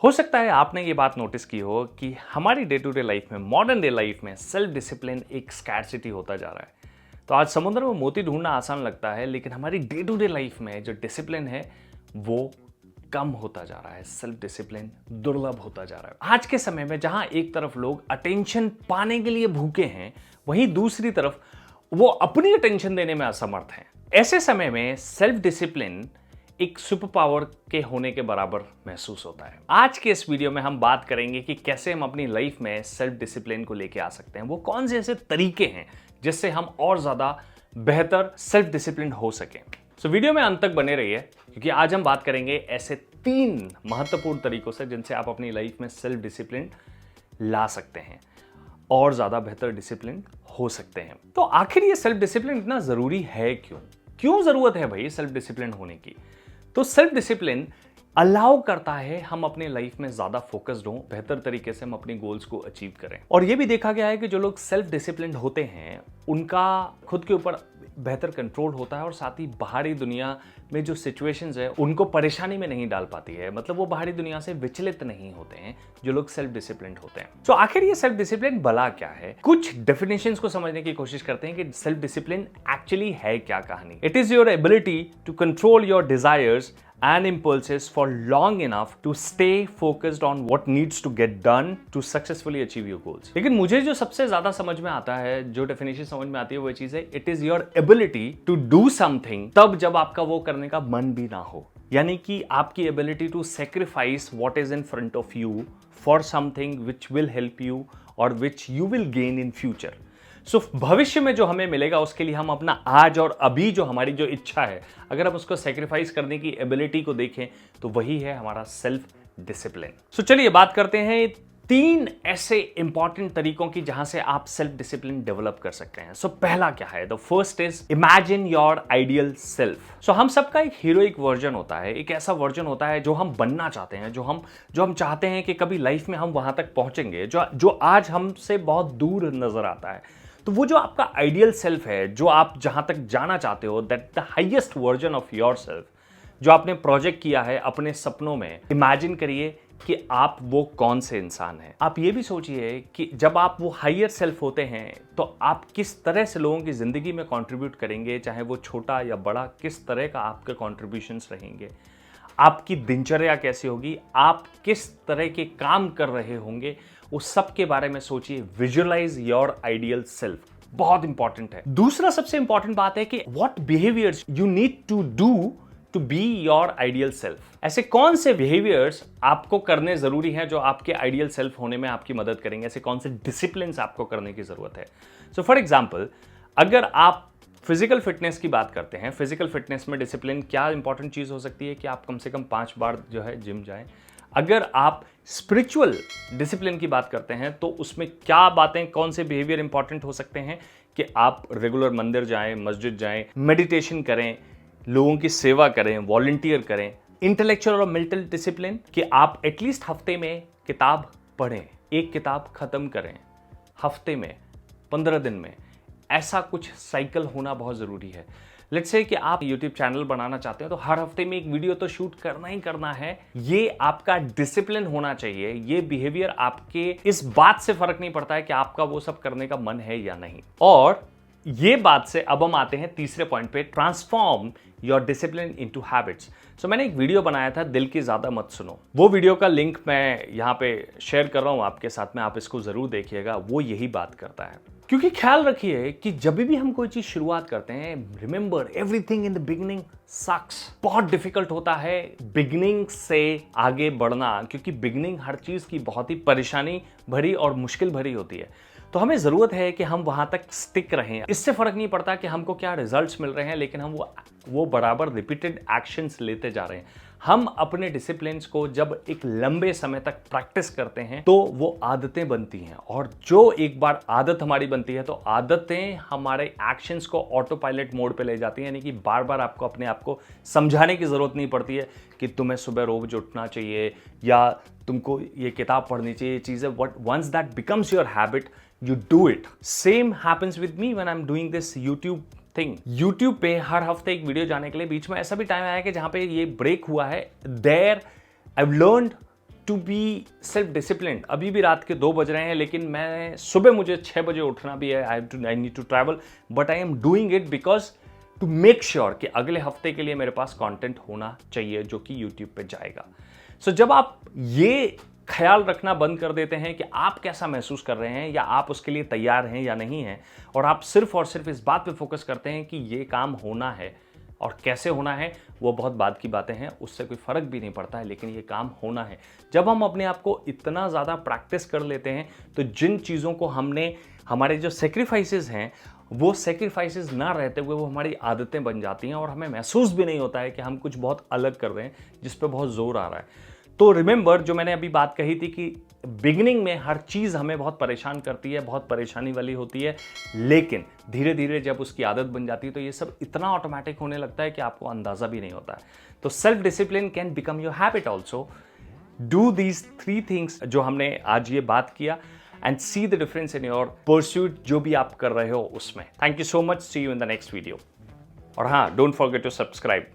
हो सकता है आपने ये बात नोटिस की हो कि हमारी डे टू डे लाइफ में, मॉडर्न डे लाइफ में सेल्फ डिसिप्लिन एक स्कैरसिटी होता जा रहा है। तो आज समुद्र में मोती ढूंढना आसान लगता है, लेकिन हमारी डे टू डे लाइफ में जो डिसिप्लिन है वो कम होता जा रहा है। सेल्फ डिसिप्लिन दुर्लभ होता जा रहा है आज के समय में, जहां एक तरफ लोग अटेंशन पाने के लिए भूखे हैं, वहीं दूसरी तरफ वो अपनी अटेंशन देने में असमर्थ हैं। ऐसे समय में सेल्फ डिसिप्लिन एक सुपर पावर के होने के बराबर महसूस होता है। आज के इस वीडियो में हम बात करेंगे कि कैसे हम अपनी लाइफ में सेल्फ डिसिप्लिन को लेके आ सकते हैं। वो कौन से ऐसे तरीके हैं जिससे हम और ज्यादा बेहतर सेल्फ डिसिप्लिन हो सके। सो वीडियो में अंत तक बने रहिए, क्योंकि आज हम बात करेंगे ऐसे 3 महत्वपूर्ण तरीकों से जिनसे आप अपनी लाइफ में सेल्फ डिसिप्लिन ला सकते हैं और ज्यादा बेहतर डिसिप्लिन हो सकते हैं। तो आखिर ये सेल्फ डिसिप्लिन इतना जरूरी है क्यों जरूरत है भाई सेल्फ डिसिप्लिन होने की? तो सेल्फ डिसिप्लिन अलाउ करता है हम अपने लाइफ में ज्यादा फोकस्ड हों, बेहतर तरीके से हम अपने गोल्स को अचीव करें। और यह भी देखा गया है कि जो लोग सेल्फ डिसिप्लिन होते हैं उनका खुद के ऊपर बेहतर कंट्रोल होता है और साथ ही बाहरी दुनिया में जो सिचुएशंस है उनको परेशानी में नहीं डाल पाती है। मतलब वो बाहरी दुनिया से विचलित नहीं होते हैं जो लोग सेल्फ डिसिप्लिन होते हैं। तो आखिर ये सेल्फ डिसिप्लिन भला क्या है? कुछ डेफिनेशंस को समझने की कोशिश करते हैं कि सेल्फ डिसिप्लिन एक्चुअली है क्या कहानी। It is your ability to control your desires and impulses for long enough to stay focused on what needs to get done to successfully achieve your goals। लेकिन मुझे जो सबसे ज्यादा समझ में आता है, जो डेफिनेशन समझ में आती है, वो चीज है it is your ability to do something तब जब आपका वो करने का मन भी ना हो। यानी कि आपकी ability to sacrifice what is in front of you for something which will help you और which you will gain in future. So भविष्य में जो हमें मिलेगा उसके लिए हम अपना आज और अभी जो हमारी जो इच्छा है, अगर हम उसको सेक्रीफाइस करने की एबिलिटी को देखें तो वही है हमारा सेल्फ डिसिप्लिन। सो चलिए बात करते हैं 3 ऐसे इंपॉर्टेंट तरीकों की जहां से आप सेल्फ डिसिप्लिन डेवलप कर सकते हैं। सो पहला क्या है? The first is imagine your ideal self. So हम सबका एक हीरोइक वर्जन होता है, एक ऐसा वर्जन होता है जो हम बनना चाहते हैं, जो हम चाहते हैं कि कभी लाइफ में हम वहां तक पहुंचेंगे, जो आज हमसे बहुत दूर नजर आता है। तो वो जो आपका आइडियल सेल्फ है, जो आप जहां तक जाना चाहते हो, that the highest version of your self, जो आपने प्रोजेक्ट किया है अपने सपनों में, इमेजिन करिए कि आप वो कौन से इंसान हैं। आप ये भी सोचिए कि जब आप वो हायर सेल्फ होते हैं तो आप किस तरह से लोगों की जिंदगी में कंट्रीब्यूट करेंगे, चाहे वो छोटा या बड़ा, किस तरह का आपके कंट्रीब्यूशंस रहेंगे, आपकी दिनचर्या कैसी होगी, आप किस तरह के काम कर रहे होंगे, उस सब के बारे में सोचिए। विजुअलाइज योर आइडियल सेल्फ, बहुत इंपॉर्टेंट है। दूसरा सबसे इंपॉर्टेंट बात है कि what behaviours you need to do to be your ideal self. ऐसे कौन से बिहेवियर्स आपको करने जरूरी हैं जो आपके आइडियल सेल्फ होने में आपकी मदद करेंगे? ऐसे कौन से डिसिप्लिन आपको करने की जरूरत है? सो फॉर एग्जाम्पल, अगर आप फिजिकल फिटनेस की बात करते हैं, फिजिकल फिटनेस में डिसिप्लिन क्या इंपॉर्टेंट चीज हो सकती है कि आप कम से कम 5 बार जो है जिम जाएं। अगर आप स्पिरिचुअल डिसिप्लिन की बात करते हैं तो उसमें क्या बातें, कौन से बिहेवियर इंपॉर्टेंट हो सकते हैं कि आप रेगुलर मंदिर जाएं, मस्जिद जाएं, मेडिटेशन करें, लोगों की सेवा करें, वॉलंटियर करें। इंटेलेक्चुअल और मेंटल डिसिप्लिन कि आप एटलीस्ट हफ्ते में किताब पढ़ें, एक किताब खत्म करें हफ्ते में, 15 दिन में। ऐसा कुछ साइकिल होना बहुत जरूरी है। लेट्स से कि आप YouTube चैनल बनाना चाहते हैं तो हर हफ्ते में एक वीडियो तो शूट करना ही करना है। ये आपका डिसिप्लिन होना चाहिए। ये बिहेवियर आपके इस बात से फर्क नहीं पड़ता है कि आपका वो सब करने का मन है या नहीं। और ये बात से अब हम आते हैं तीसरे पॉइंट पे, transform your discipline into habits. So मैंने एक वीडियो बनाया था, दिल की ज्यादा मत सुनो। वो वीडियो का लिंक मैं यहाँ पे शेयर कर रहा हूँ आपके साथ में, आप इसको जरूर देखिएगा। वो यही बात करता है, क्योंकि ख्याल रखिए कि जब भी हम कोई चीज शुरुआत करते हैं, remember everything in the beginning sucks. बहुत डिफिकल्ट होता है बिगिनिंग से आगे बढ़ना, क्योंकि बिगिनिंग हर चीज की बहुत ही परेशानी भरी और मुश्किल भरी होती है। तो हमें जरूरत है कि हम वहां तक स्टिक रहें। इससे फर्क नहीं पड़ता कि हमको क्या रिजल्ट्स मिल रहे हैं, लेकिन हम वो बराबर रिपीटेड एक्शंस लेते जा रहे हैं। हम अपने डिसिप्लिन्स को जब एक लंबे समय तक प्रैक्टिस करते हैं तो वो आदतें बनती हैं, और जो एक बार आदत हमारी बनती है तो आदतें हमारे एक्शंस को ऑटो पायलट मोड पे ले जाती हैं। यानी कि बार बार आपको अपने आप को समझाने की जरूरत नहीं पड़ती है कि तुम्हें सुबह रोज उठना चाहिए या तुमको ये किताब पढ़नी चाहिए। चीजें once that becomes your habit, you do it. Same happens with me when I'm doing this YouTube thing. YouTube पे हर हफ्ते एक वीडियो जाने के लिए बीच में ऐसा भी टाइम आया कि जहां पे ये ब्रेक हुआ है। There I've learned to be self discipline. अभी भी रात के 2 बज रहे हैं, लेकिन मैं सुबह मुझे 6 बजे उठना भी है। I need to travel, but I am doing it because to make sure कि अगले हफ्ते के लिए मेरे पास कंटेंट होना चाहिए जो कि यूट्यूब पे जाएगा। सो जब आप ये ख्याल रखना बंद कर देते हैं कि आप कैसा महसूस कर रहे हैं या आप उसके लिए तैयार हैं या नहीं हैं, और आप सिर्फ और सिर्फ इस बात पे फोकस करते हैं कि ये काम होना है और कैसे होना है, वो बहुत बाद की बातें हैं, उससे कोई फर्क भी नहीं पड़ता है, लेकिन ये काम होना है। जब हम अपने आप को इतना ज़्यादा प्रैक्टिस कर लेते हैं तो जिन चीज़ों को हमने, हमारे जो सेक्रीफाइसेस हैं, वो सेक्रीफाइसेस ना रहते हुए वो हमारी आदतें बन जाती हैं और हमें महसूस भी नहीं होता है कि हम कुछ बहुत अलग कर रहे हैं जिस पे बहुत जोर आ रहा है। तो रिमेंबर, जो मैंने अभी बात कही थी कि बिगिनिंग में हर चीज़ हमें बहुत परेशान करती है, बहुत परेशानी वाली होती है, लेकिन धीरे धीरे जब उसकी आदत बन जाती है तो ये सब इतना ऑटोमेटिक होने लगता है कि आपको अंदाज़ा भी नहीं होता है। तो self discipline can become your habit also. Do these 3 things जो हमने आज ये बात किया, and see the difference in your pursuit जो भी आप कर रहे हो उसमें। Thank you so much, see you in the next video. और हाँ, डोंट फॉरगेट टू सब्सक्राइब।